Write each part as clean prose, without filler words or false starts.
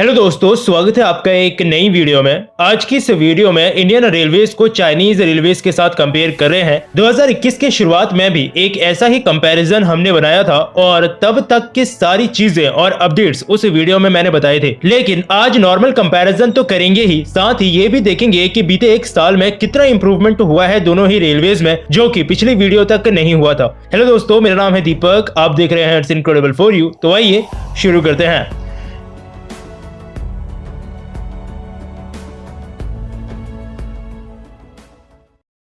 Hello दोस्तों, स्वागत है आपका एक नई वीडियो में। आज की इस वीडियो में इंडियन रेलवेज को चाइनीज रेलवेज के साथ कंपेयर कर रहे हैं। 2021 के शुरुआत में भी एक ऐसा ही कंपैरिजन हमने बनाया था और तब तक की सारी चीजें और अपडेट्स उस वीडियो में मैंने बताए थे। लेकिन आज नॉर्मल कंपैरिजन तो करेंगे ही, साथ ही ये भी देखेंगे कि बीते एक साल में कितना इंप्रूवमेंट हुआ है दोनों ही रेलवेज में, जो कि पिछली वीडियो तक नहीं हुआ था। हेलो दोस्तों, मेरा नाम है दीपक, आप देख रहे हैं इट्स इनक्रेडिबल फॉर यू। तो आइए शुरू करते हैं।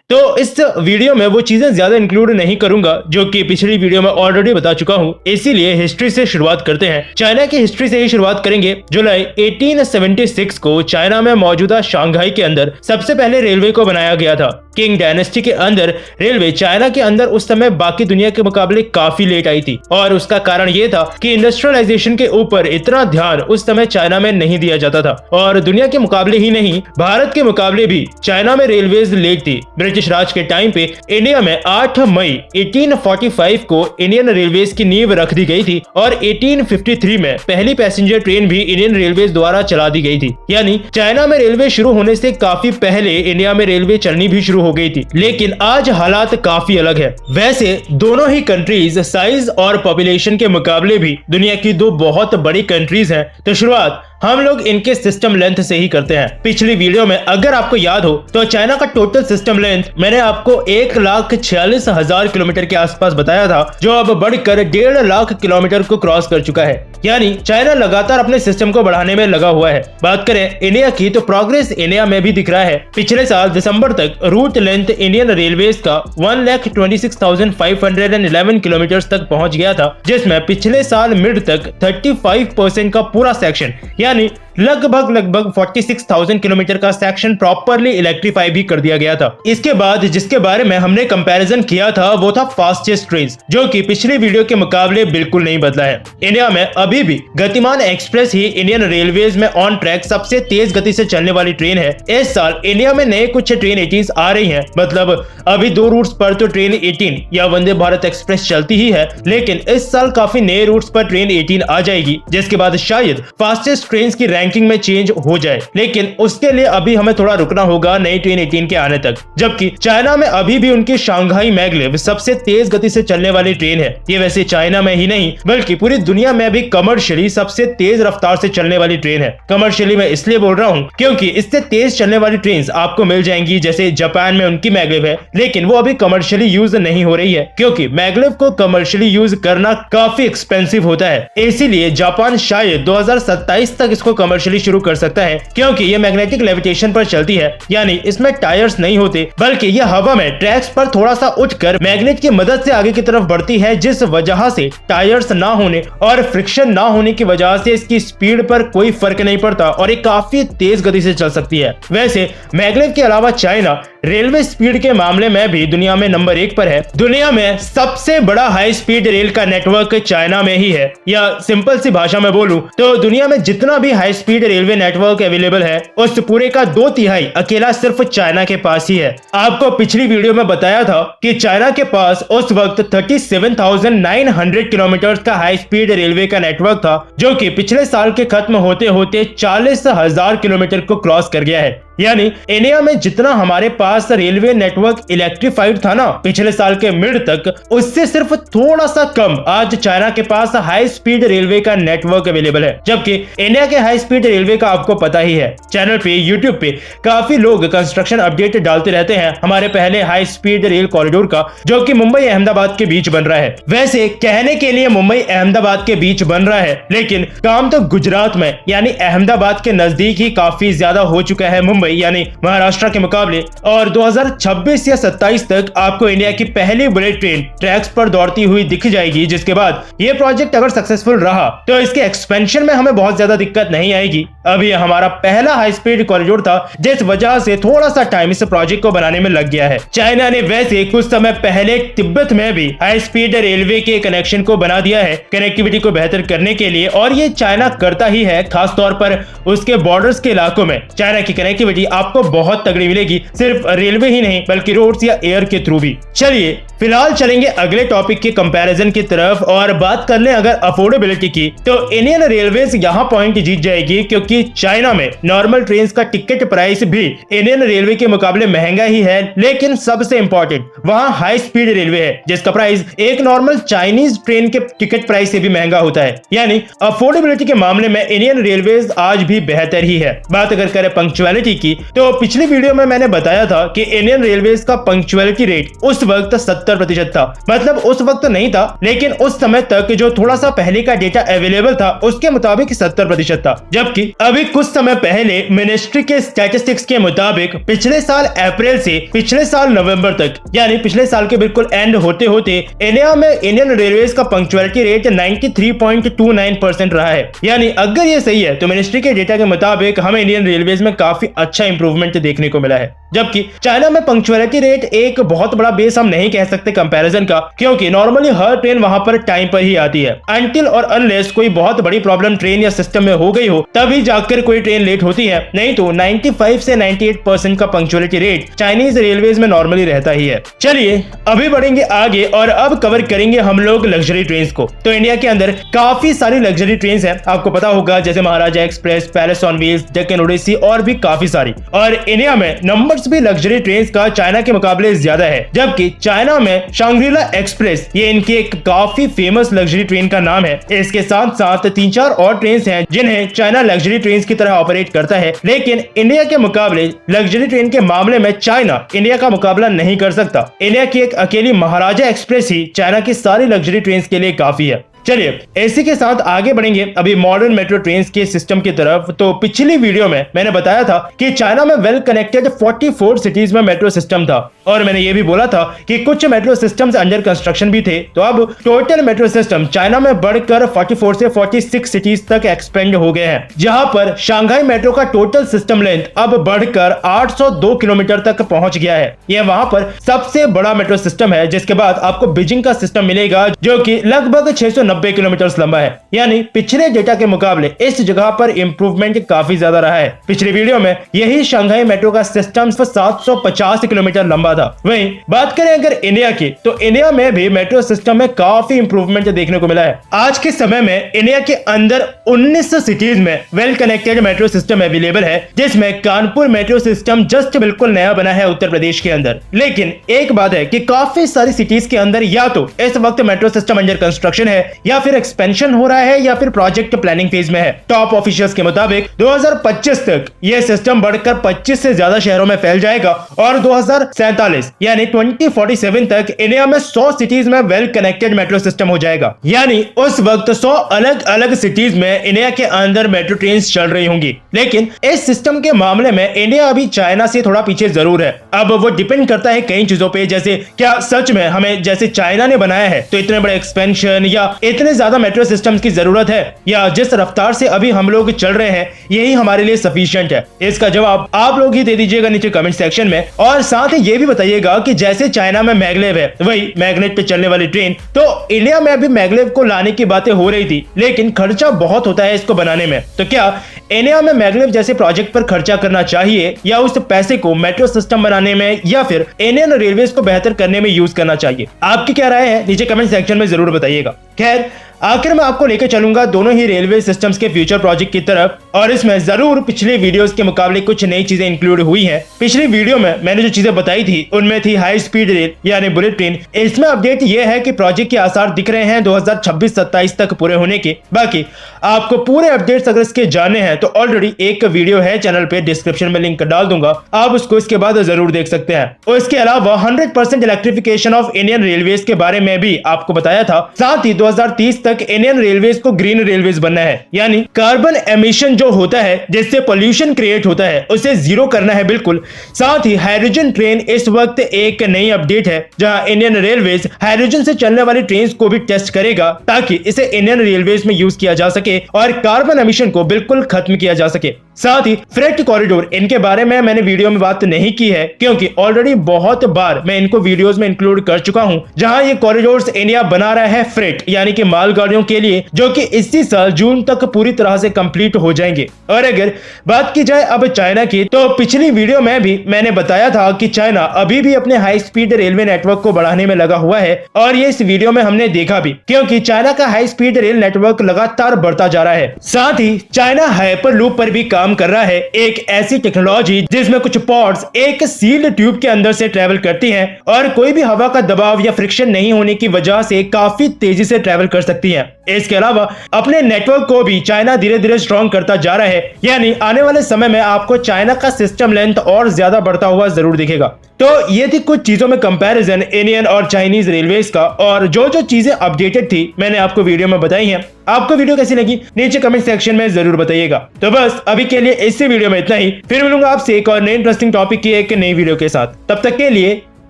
तो इस वीडियो में वो चीजें ज्यादा इंक्लूड नहीं करूंगा जो कि पिछली वीडियो में ऑलरेडी बता चुका हूं, इसीलिए हिस्ट्री से शुरुआत करते हैं। चाइना की हिस्ट्री से ही शुरुआत करेंगे। जुलाई 1876 को चाइना में मौजूदा शंघाई के अंदर सबसे पहले रेलवे को बनाया गया था। किंग डायनेस्टी के अंदर रेलवे चाइना के अंदर उस समय बाकी दुनिया के मुकाबले काफी लेट आई थी और उसका कारण ये था कि इंडस्ट्रियलाइजेशन के ऊपर इतना ध्यान उस समय चाइना में नहीं दिया जाता था और दुनिया के मुकाबले ही नहीं, भारत के मुकाबले भी चाइना में रेलवेज लेट थी। ब्रिटिश राज के टाइम पे इंडिया में 8 मई 1845 को इंडियन रेलवेज की नींव रख दी गई थी और 1853 में पहली पैसेंजर ट्रेन भी इंडियन रेलवेज द्वारा चला दी गई थी। यानी चाइना में रेलवे शुरू होने से काफी पहले इंडिया में रेलवे चलनी भी शुरू हो गई थी। लेकिन आज हालात काफी अलग है। वैसे दोनों ही कंट्रीज साइज और पॉपुलेशन के मुकाबले भी दुनिया की दो बहुत बड़ी कंट्रीज हैं। तो शुरुआत हम लोग इनके सिस्टम लेंथ से ही करते हैं। पिछली वीडियो में अगर आपको याद हो तो चाइना का टोटल सिस्टम लेंथ मैंने आपको 1,46,000 किलोमीटर के आसपास बताया था, जो अब बढ़कर 1.5 लाख किलोमीटर को क्रॉस कर चुका है। यानी चाइना लगातार अपने सिस्टम को बढ़ाने में लगा हुआ है। बात करें इंडिया की तो प्रोग्रेस इंडिया में भी दिख रहा है। पिछले साल दिसंबर तक रूट लेंथ इंडियन रेलवेज का 1,26,511 किलोमीटर तक पहुंच गया था, जिसमें पिछले साल मिड तक 35% का पूरा सेक्शन यानी लगभग 46,000 किलोमीटर का सेक्शन प्रॉपरली इलेक्ट्रीफाई भी कर दिया गया था। इसके बाद जिसके बारे में हमने कंपैरिजन किया था वो था फास्टेस्ट ट्रेन, जो कि पिछली वीडियो के मुकाबले बिल्कुल नहीं बदला है। इंडिया में अभी भी गतिमान एक्सप्रेस ही इंडियन रेलवेज में ऑन ट्रैक सबसे तेज गति से चलने वाली ट्रेन है। इस साल इंडिया में नए कुछ ट्रेन 18 आ रही है, मतलब अभी 2 रूट्स पर तो ट्रेन 18 या वंदे भारत एक्सप्रेस चलती ही है, लेकिन इस साल काफी नए रूट्स पर ट्रेन 18 आ जाएगी, जिसके बाद शायद फास्टेस्ट ट्रेन की रैंकिंग में चेंज हो जाए। लेकिन उसके लिए अभी हमें थोड़ा रुकना होगा नई ट्रेन 18 के आने तक। जबकि चाइना में अभी भी उनकी शंघाई मैग्लेव सबसे तेज गति से चलने वाली ट्रेन है। ये वैसे चाइना में ही नहीं बल्कि पूरी दुनिया में भी कमर्शियली सबसे तेज रफ्तार से चलने वाली ट्रेन है। कमर्शियली मैं इसलिए बोल रहा हूँ क्योंकि इससे तेज चलने वाली ट्रेन आपको मिल जाएंगी, जैसे जापान में उनकी मैग्लेव है, लेकिन वो अभी कमर्शियली यूज नहीं हो रही है क्योंकि मैग्लेव को कमर्शियली यूज करना काफी एक्सपेंसिव होता है। इसीलिए जापान शायद 2027 तक इसको कमर्शियली शुरू कर सकता है, क्योंकि ये मैग्नेटिक लेविटेशन पर चलती है। यानी इसमें टायर्स नहीं होते बल्कि ये हवा में ट्रैक्स पर थोड़ा सा उठकर मैग्नेट की मदद से आगे की तरफ बढ़ती है, जिस वजह से टायर्स ना होने और फ्रिक्शन ना होने की वजह से इसकी स्पीड पर कोई फर्क नहीं पड़ता और ये काफी तेज गति से चल सकती है। वैसे मैग्लेव के अलावा चाइना रेलवे स्पीड के मामले में भी दुनिया में नंबर 1 पर है। दुनिया में सबसे बड़ा हाई स्पीड रेल का नेटवर्क चाइना में ही है, या सिंपल सी भाषा में बोलूं तो दुनिया में जितना भी high speed railway network available है उस पूरे का 2/3 अकेला सिर्फ चाइना के पास ही है। आपको पिछली वीडियो में बताया था कि चाइना के पास उस वक्त 37,900 किलोमीटर का हाई स्पीड रेलवे का नेटवर्क था, जो कि पिछले साल के खत्म होते होते 40,000 किलोमीटर को क्रॉस कर गया है। यानी इंडिया में जितना हमारे पास रेलवे नेटवर्क इलेक्ट्रीफाइड था ना पिछले साल के मिड तक, उससे सिर्फ थोड़ा सा कम आज चाइना के पास हाई स्पीड रेलवे का नेटवर्क अवेलेबल है। जबकि इंडिया के हाई स्पीड रेलवे का आपको पता ही है, चैनल पे यूट्यूब पे काफी लोग कंस्ट्रक्शन अपडेट डालते रहते हैं हमारे पहले हाई स्पीड रेल कॉरिडोर का, जो कि मुंबई अहमदाबाद के बीच बन रहा है। वैसे कहने के लिए मुंबई अहमदाबाद के बीच बन रहा है, लेकिन काम तो गुजरात में यानी अहमदाबाद के नजदीक ही काफी ज्यादा हो चुका है मुंबई यानी महाराष्ट्र के मुकाबले, और 2026 या 27 तक आपको इंडिया की पहली बुलेट ट्रेन ट्रैक्स पर दौड़ती हुई दिख जाएगी। जिसके बाद ये प्रोजेक्ट अगर सक्सेसफुल रहा तो इसके एक्सपेंशन में हमें बहुत ज्यादा दिक्कत नहीं आएगी। अभी हमारा पहला हाई स्पीड कॉरिडोर था, जिस वजह से थोड़ा सा टाइम इस प्रोजेक्ट को बनाने में लग गया है। चाइना ने वैसे कुछ समय पहले तिब्बत में भी हाई स्पीड रेलवे के कनेक्शन को बना दिया है कनेक्टिविटी को बेहतर करने के लिए, और ये चाइना करता ही है, खासतौर पर उसके बॉर्डर्स के इलाकों में चाइना की कनेक्टिविटी कनेक्टिविटी आपको बहुत तगड़ी मिलेगी, सिर्फ रेलवे ही नहीं बल्कि रोड्स या एयर के थ्रू भी। चलिए फिलहाल चलेंगे अगले टॉपिक के कंपैरिजन की तरफ और बात कर लें अगर अफोर्डेबिलिटी की, तो इंडियन रेलवेज यहाँ पॉइंट जीत जाएगी, क्योंकि चाइना में नॉर्मल ट्रेन का टिकट प्राइस भी इंडियन रेलवे के मुकाबले महंगा ही है, लेकिन सबसे इंपॉर्टेंट वहाँ हाई स्पीड रेलवे है जिसका प्राइस एक नॉर्मल चाइनीज ट्रेन के टिकट प्राइस से भी महंगा होता है। यानी अफोर्डेबिलिटी के मामले में इंडियन रेलवेज आज भी बेहतर ही है। बात अगर करें पंक्चुअलिटी की, तो पिछली वीडियो में मैंने बताया था कि इंडियन रेलवेज का पंक्चुअलिटी रेट उस वक्त 70% था। मतलब उस वक्त नहीं था, लेकिन उस समय तक जो थोड़ा सा पहले का डेटा अवेलेबल था उसके मुताबिक 70% था। जबकि अभी कुछ समय पहले मिनिस्ट्री के स्टैटिस्टिक्स के मुताबिक पिछले साल अप्रैल से पिछले साल नवंबर तक, यानी पिछले साल के बिल्कुल एंड होते होते इंडिया में इंडियन रेलवेज का पंक्चुअलिटी रेट 93.29% रहा है। यानी अगर ये सही है तो मिनिस्ट्री के डेटा के मुताबिक हमें इंडियन रेलवेज में काफी अच्छा इंप्रूवमेंट देखने को मिला है। जबकि चाइना में पंक्चुअलिटी रेट एक बहुत बड़ा बेस हम नहीं कह सकते कंपैरिजन का, क्योंकि नॉर्मली हर ट्रेन वहां पर टाइम पर ही आती है। अनटिल और अनलेस कोई बहुत बड़ी प्रॉब्लम ट्रेन या सिस्टम में हो गई हो तभी जाकर कोई ट्रेन लेट होती है, नहीं तो 95 से 98% का पंक्चुअलिटी रेट चाइनीज रेलवेज में नॉर्मली रहता ही है। चलिए अभी बढ़ेंगे आगे और अब कवर करेंगे हम लोग लग्जरी ट्रेन को। तो इंडिया के अंदर काफी सारी लग्जरी ट्रेन है, आपको पता होगा, जैसे Maharaja express, palace on wheels, Deccan odyssey और भी काफी सारी। और इंडिया में नंबर्स भी लग्जरी ट्रेन का चाइना के मुकाबले ज्यादा है। जबकि चाइना में शांग्रीला एक्सप्रेस ये इनकी एक काफी फेमस लग्जरी ट्रेन का नाम है। इसके साथ साथ 3-4 और ट्रेन हैं जिन्हें चाइना लग्जरी ट्रेन की तरह ऑपरेट करता है, लेकिन इंडिया के मुकाबले लग्जरी ट्रेन के मामले में चाइना इंडिया का मुकाबला नहीं कर सकता। इंडिया की एक अकेली महाराजा एक्सप्रेस ही चाइना की सारी लग्जरी ट्रेन के लिए काफी है। चलिए इसी के साथ आगे बढ़ेंगे अभी मॉडर्न मेट्रो ट्रेन के सिस्टम की तरफ। तो पिछली वीडियो में मैंने बताया था कि चाइना में वेल कनेक्टेड 44 सिटीज में मेट्रो सिस्टम था, और मैंने ये भी बोला था कि कुछ मेट्रो सिस्टम्स अंडर कंस्ट्रक्शन भी थे। तो अब टोटल मेट्रो सिस्टम चाइना में बढ़कर 44 से 46 सिटीज तक एक्सपेंड हो गए हैं, जहां पर शंघाई मेट्रो का टोटल सिस्टम लेंथ अब बढ़कर 802 किलोमीटर तक पहुंच गया है। यह वहां पर सबसे बड़ा मेट्रो सिस्टम है, जिसके बाद आपको बीजिंग का सिस्टम मिलेगा जो कि लगभग 690 किलोमीटर लंबा है। यानी पिछले डेटा के मुकाबले इस जगह पर इंप्रूवमेंट काफी ज्यादा रहा है। पिछली वीडियो में यही शंघाई मेट्रो का सिस्टम 750 किलोमीटर लंबा था। वहीं बात करें अगर इंडिया की, तो इंडिया में भी मेट्रो सिस्टम में काफी इंप्रूवमेंट देखने को मिला है। आज के समय में इंडिया के अंदर 19 सिटीज में well connected metro system available है, जिसमें कानपुर मेट्रो सिस्टम जस्ट बिल्कुल नया बना है उत्तर प्रदेश के अंदर। लेकिन एक बात है कि काफी सारी सिटीज के अंदर या तो इस वक्त मेट्रो सिस्टम अंडर कंस्ट्रक्शन है, या फिर एक्सपेंशन हो रहा है, या फिर प्रोजेक्ट प्लानिंग फेज में है। टॉप ऑफिशियल्स के मुताबिक 2025 तक यह सिस्टम बढ़कर 25 से ज्यादा शहरों में फैल जाएगा और 2047 यानी 2047 तक इंडिया में 100 सिटीज में वेल कनेक्टेड मेट्रो सिस्टम हो जाएगा। यानी उस वक्त 100 अलग अलग सिटीज में इंडिया के अंदर मेट्रो ट्रेन चल रही होंगी। लेकिन इस सिस्टम के मामले में इंडिया अभी चाइना से थोड़ा पीछे जरूर है। अब वो डिपेंड करता है कई चीजों पे, जैसे क्या सच में हमें जैसे चाइना ने बनाया है तो इतने बड़े एक्सपेंशन या इतने ज्यादा मेट्रो सिस्टम्स की जरूरत है, या जिस रफ्तार से अभी हम लोग चल रहे हैं यही हमारे लिए सफिशिएंट है। इसका जवाब आप लोग ही दे दीजिएगा नीचे कमेंट सेक्शन में। और साथ ही ये भी बताइएगा कि जैसे चाइना में मैगलेव है, वही मैग्नेट पे चलने वाली ट्रेन, तो इंडिया में भी मैगलेव को लाने की बातें हो रही थी, लेकिन खर्चा बहुत होता है इसको बनाने में। तो क्या इंडिया में मैगलेव जैसे प्रोजेक्ट पर खर्चा करना चाहिए, या उस पैसे को मेट्रो सिस्टम बनाने में या फिर इंडियन रेलवेज को बेहतर करने में यूज करना चाहिए? आपकी क्या राय है नीचे कमेंट सेक्शन में जरूर बताइएगा। खैर आखिर मैं आपको लेकर चलूंगा दोनों ही रेलवे सिस्टम्स के फ्यूचर प्रोजेक्ट की तरफ, और इसमें जरूर पिछले वीडियोस के मुकाबले कुछ नई चीजें इंक्लूड हुई हैं। पिछली वीडियो में मैंने जो चीजें बताई थी उनमें थी हाई स्पीड रेल यानी बुलेट ट्रेन। इसमें अपडेट ये है कि प्रोजेक्ट के आसार दिख रहे हैं 2026-27 तक पूरे होने के। बाकी आपको पूरे अपडेट्स अगर इसके जानने हैं तो ऑलरेडी एक वीडियो है चैनल पे, डिस्क्रिप्शन में लिंक डाल दूंगा, आप उसको इसके बाद जरूर देख सकते हैं। और इसके अलावा 100% इलेक्ट्रिफिकेशन ऑफ इंडियन रेलवेज के बारे में भी आपको बताया था। साथ ही 2030 तक इंडियन रेलवेज को ग्रीन रेलवेज बनना है, यानी कार्बन एमिशन जो होता है जिससे पोल्यूशन क्रिएट होता है उसे जीरो करना है बिल्कुल। साथ ही हाइड्रोजन ट्रेन इस वक्त एक नई अपडेट है, जहां इंडियन रेलवेज हाइड्रोजन से चलने वाली ट्रेन को भी टेस्ट करेगा ताकि इसे इंडियन रेलवेज में यूज किया जा सके और कार्बन एमिशन को बिल्कुल खत्म किया जा सके। साथ ही फ्रेट कॉरिडोर, इनके बारे में मैंने वीडियो में बात नहीं की है क्योंकि ऑलरेडी बहुत बार मैं इनको वीडियोस में इंक्लूड कर चुका हूं, जहां ये कॉरिडोर्स इंडिया बना रहा है फ्रेट यानी कि मालगाड़ियों के लिए, जो कि इसी साल जून तक पूरी तरह से कंप्लीट हो जाएंगे। और अगर बात की जाए अब चाइना की, तो पिछली वीडियो में भी मैंने बताया था कि चाइना अभी भी अपने हाई स्पीड रेलवे नेटवर्क को बढ़ाने में लगा हुआ है और ये इस वीडियो में हमने देखा भी, क्योंकि चाइना का हाई स्पीड रेल नेटवर्क लगातार बढ़ता जा रहा है। साथ ही चाइना हाइपर लूप पर भी काम कर रहा है, एक ऐसी टेक्नोलॉजी जिसमें कुछ पॉड्स एक सील्ड ट्यूब के अंदर से ट्रेवल करती हैं और कोई भी हवा का दबाव या फ्रिक्शन नहीं होने की वजह से काफी तेजी से ट्रेवल कर सकती हैं। इसके अलावा अपने नेटवर्क को भी चाइना धीरे धीरे स्ट्रॉन्ग करता जा रहा है, यानी आने वाले समय में आपको चाइना का सिस्टम लेंथ और ज्यादा बढ़ता हुआ जरूर दिखेगा। तो ये थी कुछ चीजों में कंपैरिजन इंडियन और चाइनीज रेलवेज का, और जो जो चीजें अपडेटेड थी मैंने आपको वीडियो में बताई हैं। आपको वीडियो कैसी लगी नीचे कमेंट सेक्शन में जरूर बताइएगा। तो बस अभी के लिए इस वीडियो में इतना ही, फिर मिलूंगा आपसे एक और नए इंटरेस्टिंग टॉपिक की एक नई वीडियो के साथ। तब तक के लिए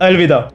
अलविदा।